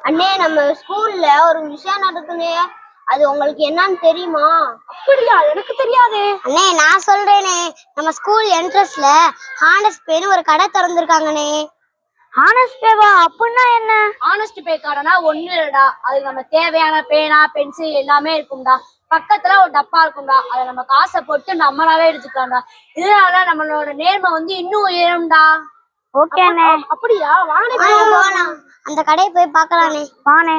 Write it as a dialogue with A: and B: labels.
A: அண்ணே நம்ம ஸ்கூல்ல ஒரு விஷயம் நடக்குனே, அது உங்களுக்கு என்னன்னு தெரியுமா?
B: அப்படியா? எனக்கு தெரியாது
A: அண்ணே. நான் சொல்றேனே, நம்ம ஸ்கூல் என்ட்ரன்ஸ்ல ஹானஸ்ட் பேன்னு ஒரு கடை திறந்திருக்காங்கண்ணே.
B: ஹானஸ்ட் பேவா? அப்படின்னா என்ன? ஹானஸ்ட் பே கடைனா ஒண்ணு இல்லடா, அது நம்ம தேவையான பேனா பென்சில் எல்லாமே இருக்கும்டா. பக்கத்துல ஒரு டப்பா இருக்கும்டா, அதை நம்ம காசை போட்டு நம்மளாவே எடுத்துக்கலாம்டா. இதனால நம்மளோட நேர்மை இன்னும் உயரும்டா.
A: ஓகே அண்ணே.
B: அப்படியா? வாங்க
A: போலாம், அந்த கடையை போய் பார்க்கலானே.
B: வானே.